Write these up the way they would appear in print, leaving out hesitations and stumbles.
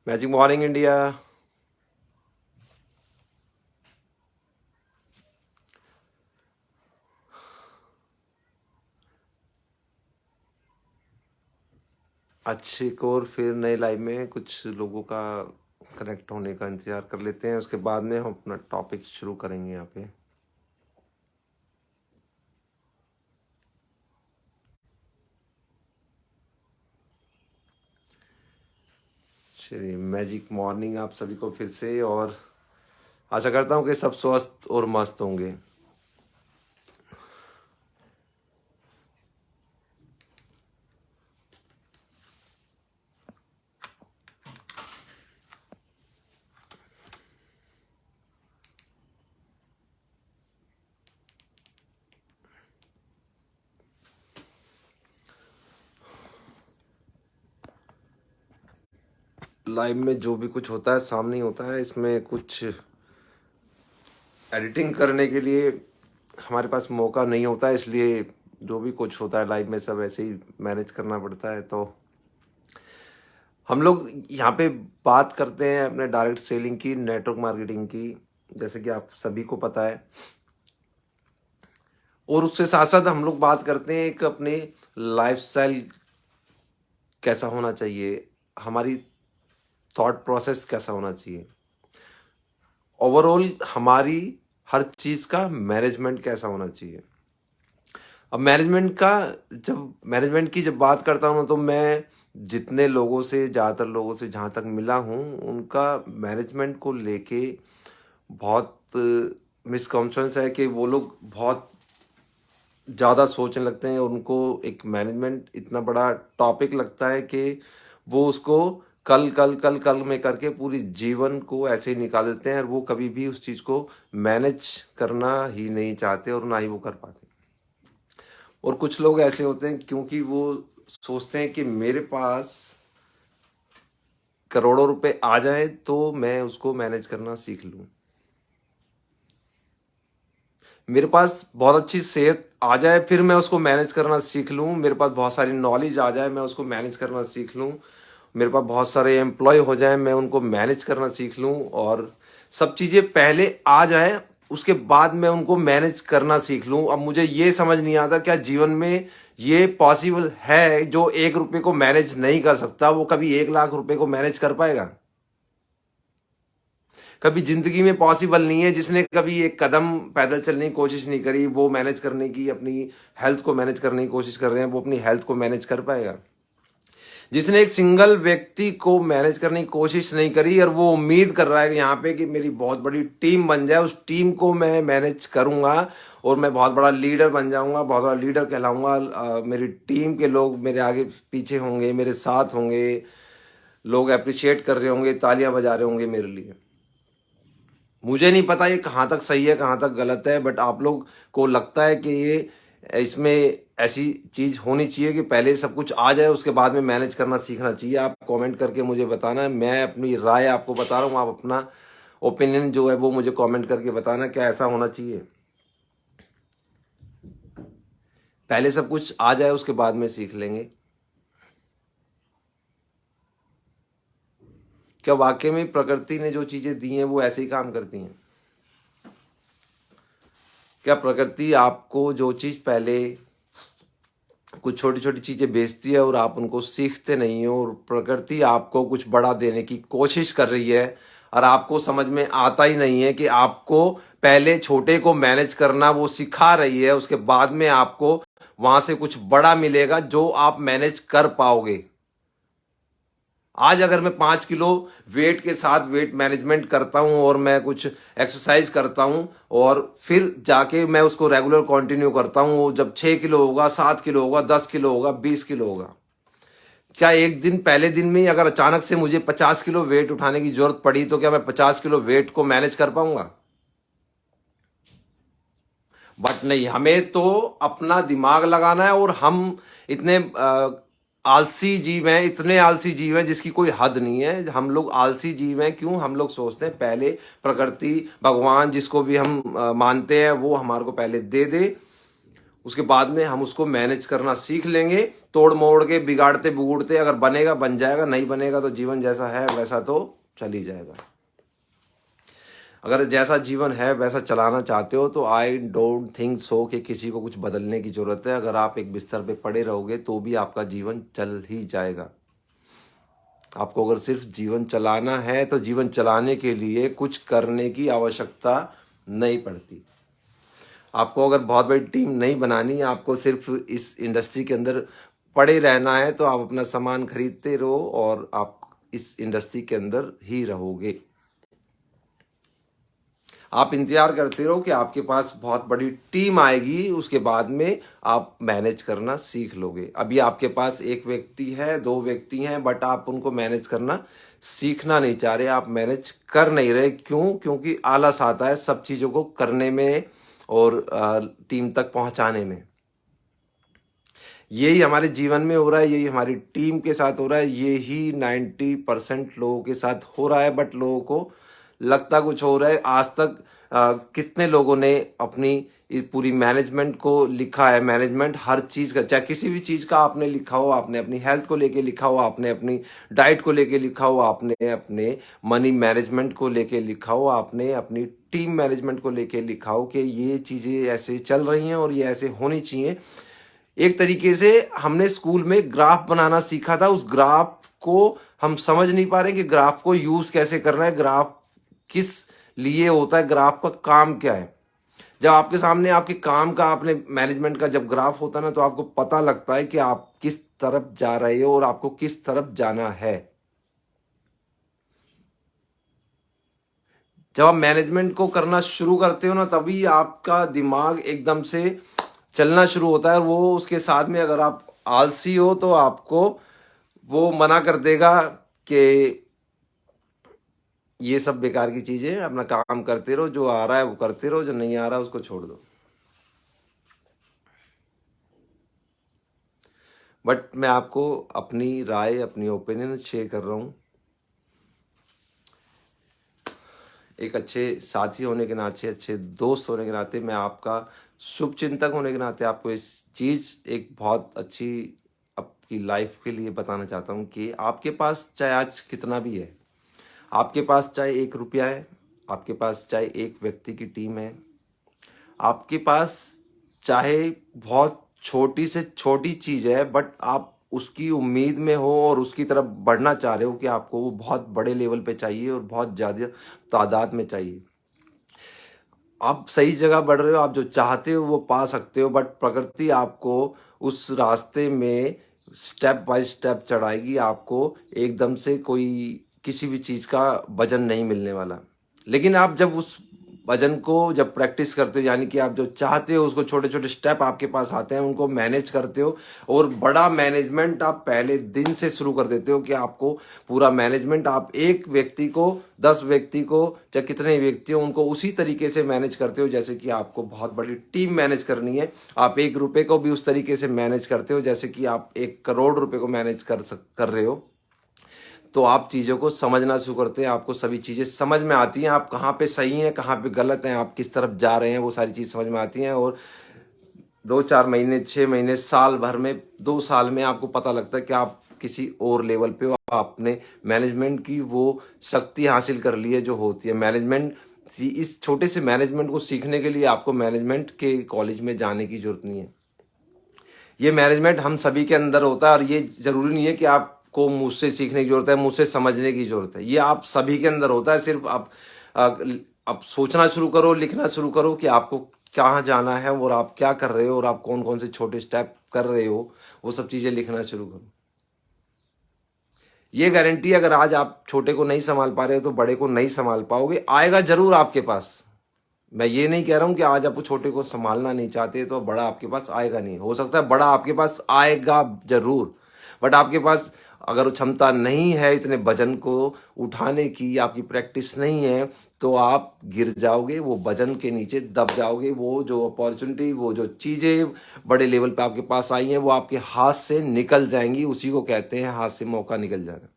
Magic morning India. अच्छी एक और फिर नए लाइव में कुछ लोगों का कनेक्ट होने का इंतजार कर लेते हैं, उसके बाद में हम अपना टॉपिक शुरू करेंगे यहाँ पे। चलिए, मैजिक मॉर्निंग आप सभी को फिर से, और आशा करता हूँ कि सब स्वस्थ और मस्त होंगे। लाइव में जो भी कुछ होता है सामने ही होता है, इसमें कुछ एडिटिंग करने के लिए हमारे पास मौका नहीं होता है, इसलिए जो भी कुछ होता है लाइव में सब ऐसे ही मैनेज करना पड़ता है। तो हम लोग यहाँ पे बात करते हैं अपने डायरेक्ट सेलिंग की, नेटवर्क मार्केटिंग की, जैसे कि आप सभी को पता है। और उससे साथ साथ हम लोग बात करते हैं एक अपने लाइफस्टाइल कैसा होना चाहिए, हमारी थॉट प्रोसेस कैसा होना चाहिए, ओवरऑल हमारी हर चीज़ का मैनेजमेंट कैसा होना चाहिए। अब मैनेजमेंट की जब बात करता हूँ तो मैं जितने लोगों से, ज़्यादातर लोगों से जहाँ तक मिला हूँ, उनका मैनेजमेंट को लेके बहुत मिसकॉन्सेप्शन है कि वो लोग बहुत ज़्यादा सोचने लगते हैं और उनको एक मैनेजमेंट इतना बड़ा टॉपिक लगता है कि वो उसको कल कल कल कल में करके पूरी जीवन को ऐसे ही निकाल देते हैं, और वो कभी भी उस चीज़ को मैनेज करना ही नहीं चाहते और ना ही वो कर पाते। और कुछ लोग ऐसे होते हैं क्योंकि वो सोचते हैं कि मेरे पास करोड़ों रुपए आ जाए तो मैं उसको मैनेज करना सीख लूं, मेरे पास बहुत अच्छी सेहत आ जाए फिर मैं उसको मैनेज करना सीख लूं, मेरे पास बहुत सारी नॉलेज आ जाए मैं उसको मैनेज करना सीख लूं, मेरे पास बहुत सारे एम्प्लॉय हो जाएं मैं उनको मैनेज करना सीख लूं, और सब चीज़ें पहले आ जाए उसके बाद मैं उनको मैनेज करना सीख लूं। अब मुझे ये समझ नहीं आता क्या जीवन में ये पॉसिबल है, जो 1 रुपये को मैनेज नहीं कर सकता वो कभी 1 लाख रुपए को मैनेज कर पाएगा? कभी जिंदगी में पॉसिबल नहीं है। जिसने कभी एक कदम पैदल चलने की कोशिश नहीं करी, वो मैनेज करने की, अपनी हेल्थ को मैनेज करने की कोशिश कर रहे हैं, वो अपनी हेल्थ को मैनेज कर पाएगा? जिसने एक सिंगल व्यक्ति को मैनेज करने की कोशिश नहीं करी और वो उम्मीद कर रहा है कि यहाँ पे कि मेरी बहुत बड़ी टीम बन जाए, उस टीम को मैं मैनेज करूँगा और मैं बहुत बड़ा लीडर बन जाऊँगा, बहुत बड़ा लीडर कहलाऊँगा, मेरी टीम के लोग मेरे आगे पीछे होंगे, मेरे साथ होंगे, लोग अप्रिशिएट कर रहे होंगे, तालियां बजा रहे होंगे मेरे लिए। मुझे नहीं पता ये कहाँ तक सही है कहाँ तक गलत है, बट आप लोग को लगता है कि ये इसमें ऐसी चीज़ होनी चाहिए कि पहले सब कुछ आ जाए उसके बाद में मैनेज करना सीखना चाहिए? आप कमेंट करके मुझे बताना है, मैं अपनी राय आपको बता रहा हूँ, आप अपना ओपिनियन जो है वो मुझे कमेंट करके बताना क्या ऐसा होना चाहिए, पहले सब कुछ आ जाए उसके बाद में सीख लेंगे? क्या वाकई में प्रकृति ने जो चीज़ें दी हैं वो ऐसे ही काम करती हैं? क्या प्रकृति आपको जो चीज़ पहले कुछ छोटी छोटी चीज़ें बेचती है और आप उनको सीखते नहीं हो, और प्रकृति आपको कुछ बड़ा देने की कोशिश कर रही है और आपको समझ में आता ही नहीं है कि आपको पहले छोटे को मैनेज करना वो सिखा रही है, उसके बाद में आपको वहां से कुछ बड़ा मिलेगा जो आप मैनेज कर पाओगे। आज अगर मैं 5 किलो वेट के साथ वेट मैनेजमेंट करता हूं और मैं कुछ एक्सरसाइज करता हूं और फिर जाके मैं उसको रेगुलर कंटिन्यू करता हूं, जब 6 किलो होगा, 7 किलो होगा, 10 किलो होगा, 20 किलो होगा, क्या एक दिन पहले दिन में ही अगर अचानक से मुझे 50 किलो वेट उठाने की जरूरत पड़ी तो क्या मैं 50 किलो वेट को मैनेज कर पाऊंगा? बट नहीं, हमें तो अपना दिमाग लगाना है, और हम इतने आलसी जीव हैं, इतने आलसी जीव हैं जिसकी कोई हद नहीं है। हम लोग आलसी जीव हैं क्यों? हम लोग सोचते हैं पहले प्रकृति, भगवान, जिसको भी हम मानते हैं, वो हमारे को पहले दे दे, उसके बाद में हम उसको मैनेज करना सीख लेंगे, तोड़ मोड़ के, बिगाड़ते बिगुड़ते। अगर बनेगा बन जाएगा, नहीं बनेगा तो जीवन जैसा है वैसा तो चल ही जाएगा। अगर जैसा जीवन है वैसा चलाना चाहते हो तो आई डोंट थिंक सो कि किसी को कुछ बदलने की जरूरत है। अगर आप एक बिस्तर पे पड़े रहोगे तो भी आपका जीवन चल ही जाएगा। आपको अगर सिर्फ जीवन चलाना है तो जीवन चलाने के लिए कुछ करने की आवश्यकता नहीं पड़ती। आपको अगर बहुत बड़ी टीम नहीं बनानी है, आपको सिर्फ इस इंडस्ट्री के अंदर पड़े रहना है, तो आप अपना सामान खरीदते रहो और आप इस इंडस्ट्री के अंदर ही रहोगे। आप इंतजार करते रहो कि आपके पास बहुत बड़ी टीम आएगी, उसके बाद में आप मैनेज करना सीख लोगे। अभी आपके पास एक व्यक्ति है, दो व्यक्ति हैं, बट आप उनको मैनेज करना सीखना नहीं चाह रहे, आप मैनेज कर नहीं रहे। क्यों? क्योंकि आलस आता है सब चीज़ों को करने में और टीम तक पहुंचाने में। यही हमारे जीवन में हो रहा है, यही हमारी टीम के साथ हो रहा है, यही 90% लोगों के साथ हो रहा है। बट लोगों को लगता कुछ हो रहा है। आज तक कितने लोगों ने अपनी पूरी मैनेजमेंट को लिखा है। मैनेजमेंट हर चीज़ का, चाहे किसी भी चीज़ का आपने लिखा हो, आपने अपनी हेल्थ को लेके लिखा हो, आपने अपनी डाइट को लेके लिखा हो, आपने अपने मनी मैनेजमेंट को लेके लिखा हो, आपने अपनी टीम मैनेजमेंट को लेके लिखा हो कि ये चीज़ें ऐसे चल रही हैं और ये ऐसे होनी चाहिए। एक तरीके से हमने स्कूल में ग्राफ बनाना सीखा था, उस ग्राफ को हम समझ नहीं पा रहे कि ग्राफ को यूज़ कैसे करना है, ग्राफ किस लिए होता है, ग्राफ का काम क्या है। जब आपके सामने आपके काम का, आपने मैनेजमेंट का जब ग्राफ होता है ना, तो आपको पता लगता है कि आप किस तरफ जा रहे हो और आपको किस तरफ जाना है। जब आप मैनेजमेंट को करना शुरू करते हो ना, तभी आपका दिमाग एकदम से चलना शुरू होता है। वो उसके साथ में अगर आप आलसी हो तो आपको वो मना कर देगा कि ये सब बेकार की चीज़ें, अपना काम करते रहो, जो आ रहा है वो करते रहो, जो नहीं आ रहा है उसको छोड़ दो। बट मैं आपको अपनी राय, अपनी ओपिनियन शेयर कर रहा हूँ। एक अच्छे साथी होने के नाते, अच्छे दोस्त होने के नाते, मैं आपका शुभ चिंतक होने के नाते आपको इस चीज़ एक बहुत अच्छी आपकी लाइफ के लिए बताना चाहता हूँ कि आपके पास चाहे आज कितना भी है, आपके पास चाहे 1 रुपया है, आपके पास चाहे एक व्यक्ति की टीम है, आपके पास चाहे बहुत छोटी से छोटी चीज़ है, बट आप उसकी उम्मीद में हो और उसकी तरफ बढ़ना चाह रहे हो कि आपको वो बहुत बड़े लेवल पे चाहिए और बहुत ज़्यादा तादाद में चाहिए। आप सही जगह बढ़ रहे हो, आप जो चाहते हो वो पा सकते हो, बट प्रकृति आपको उस रास्ते में स्टेप बाय स्टेप चढ़ाएगी। आपको एकदम से कोई किसी भी चीज़ का वजन नहीं मिलने वाला। लेकिन आप जब उस वजन को जब प्रैक्टिस करते हो, यानी कि आप जो चाहते हो उसको, छोटे छोटे स्टेप आपके पास आते हैं, उनको मैनेज करते हो और बड़ा मैनेजमेंट आप पहले दिन से शुरू कर देते हो कि आपको पूरा मैनेजमेंट, आप एक व्यक्ति को, 10 व्यक्ति को, चाहे कितने व्यक्ति हो, उनको उसी तरीके से मैनेज करते हो जैसे कि आपको बहुत बड़ी टीम मैनेज करनी है। आप 1 रुपये को भी उस तरीके से मैनेज करते हो जैसे कि आप 1 करोड़ रुपये को मैनेज कर रहे हो। तो आप चीज़ों को समझना शुरू करते हैं, आपको सभी चीज़ें समझ में आती हैं, आप कहाँ पे सही हैं, कहाँ पे गलत हैं, आप किस तरफ जा रहे हैं, वो सारी चीज़ समझ में आती हैं। और 2-4 महीने, 6 महीने, साल भर में, 2 साल में आपको पता लगता है कि आप किसी और लेवल पे हो। आपने मैनेजमेंट की वो शक्ति हासिल कर ली है जो होती है मैनेजमेंट। इस छोटे से मैनेजमेंट को सीखने के लिए आपको मैनेजमेंट के कॉलेज में जाने की जरूरत नहीं है। ये मैनेजमेंट हम सभी के अंदर होता है और ये ज़रूरी नहीं है कि आपको मुझसे सीखने की ज़रूरत है, मुझसे समझने की ज़रूरत है। ये आप सभी के अंदर होता है। सिर्फ आप सोचना शुरू करो, लिखना शुरू करो कि आपको कहाँ जाना है और आप क्या कर रहे हो और आप कौन कौन से छोटे स्टेप कर रहे हो, वो सब चीज़ें लिखना शुरू करो। ये गारंटी, अगर आज आप छोटे को नहीं संभाल पा रहे हो तो बड़े को नहीं संभाल पाओगे। आएगा जरूर आपके पास। मैं ये नहीं कह रहा हूँ कि आज आप छोटे को संभालना नहीं चाहते तो बड़ा आपके पास आएगा नहीं। हो सकता है बड़ा आपके पास आएगा जरूर, बट आपके पास अगर क्षमता नहीं है इतने वजन को उठाने की, आपकी प्रैक्टिस नहीं है, तो आप गिर जाओगे, वो वजन के नीचे दब जाओगे। वो जो अपॉर्चुनिटी, वो जो चीज़ें बड़े लेवल पे आपके पास आई हैं, वो आपके हाथ से निकल जाएंगी। उसी को कहते हैं हाथ से मौका निकल जाना।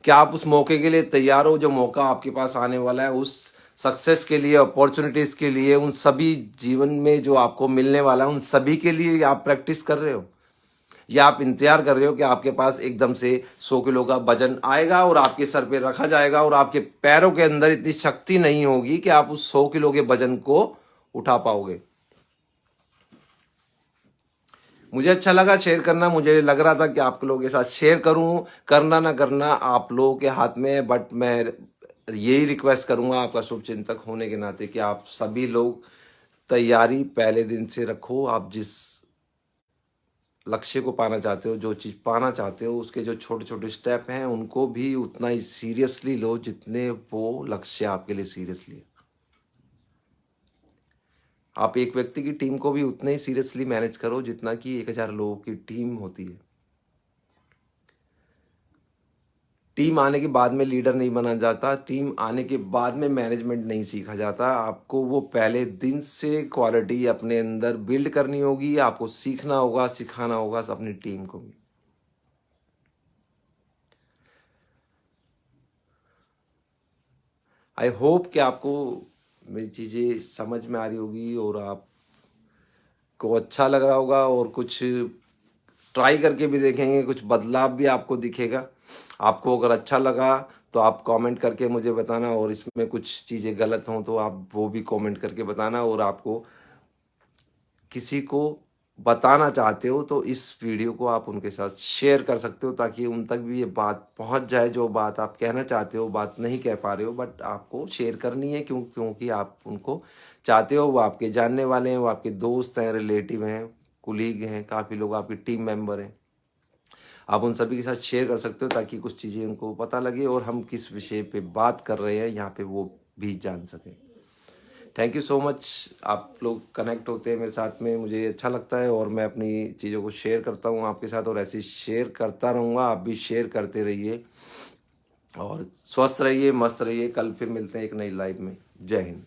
क्या आप उस मौके के लिए तैयार हो? जो मौका आपके पास आने वाला है, उस सक्सेस के लिए, अपॉर्चुनिटीज के लिए, उन सभी जीवन में जो आपको मिलने वाला है उन सभी के लिए आप प्रैक्टिस कर रहे हो, या आप इंतजार कर रहे हो कि आपके पास एकदम से 100 किलो का वजन आएगा और आपके सर पे रखा जाएगा और आपके पैरों के अंदर इतनी शक्ति नहीं होगी कि आप उस 100 किलो के वजन को उठा पाओगे। मुझे अच्छा लगा शेयर करना, मुझे लग रहा था कि आप लोगों के साथ शेयर करूं, करना ना करना आप लोगों के हाथ में है, बट मैं यही रिक्वेस्ट करूंगा आपका शुभचिंतक होने के नाते कि आप सभी लोग तैयारी पहले दिन से रखो। आप जिस लक्ष्य को पाना चाहते हो, जो चीज़ पाना चाहते हो, उसके जो छोटे छोटे स्टेप हैं उनको भी उतना ही सीरियसली लो जितने वो लक्ष्य आपके लिए सीरियसली है। आप एक व्यक्ति की टीम को भी उतने ही सीरियसली मैनेज करो जितना कि 1000 लोगों की टीम होती है। टीम आने के बाद में लीडर नहीं बना जाता, टीम आने के बाद में मैनेजमेंट नहीं सीखा जाता। आपको वो पहले दिन से क्वालिटी अपने अंदर बिल्ड करनी होगी, आपको सीखना होगा, सिखाना होगा अपनी टीम को भी। आई होप कि आपको मेरी चीज़ें समझ में आ रही होगी और आपको अच्छा लग रहा होगा, और कुछ ट्राई करके भी देखेंगे, कुछ बदलाव भी आपको दिखेगा। आपको अगर अच्छा लगा तो आप कमेंट करके मुझे बताना, और इसमें कुछ चीज़ें गलत हों तो आप वो भी कमेंट करके बताना। और आपको किसी को बताना चाहते हो तो इस वीडियो को आप उनके साथ शेयर कर सकते हो, ताकि उन तक भी ये बात पहुंच जाए। जो बात आप कहना चाहते हो, बात नहीं कह पा रहे हो, बट आपको शेयर करनी है, क्योंकि आप उनको चाहते हो। वो आपके जानने वाले हैं, वो आपके दोस्त हैं, रिलेटिव हैं, कुलीग हैं, काफ़ी लोग आपकी टीम मेंबर हैं। आप उन सभी के साथ शेयर कर सकते हो ताकि कुछ चीज़ें उनको पता लगे और हम किस विषय पे बात कर रहे हैं यहाँ पे वो भी जान सकें। Thank you so much. आप लोग कनेक्ट होते हैं मेरे साथ में, मुझे अच्छा लगता है, और मैं अपनी चीज़ों को शेयर करता हूँ आपके साथ, और ऐसे शेयर करता रहूँगा। आप भी शेयर करते रहिए और स्वस्थ रहिए, मस्त रहिए। कल फिर मिलते हैं एक नई लाइव में। जय हिंद।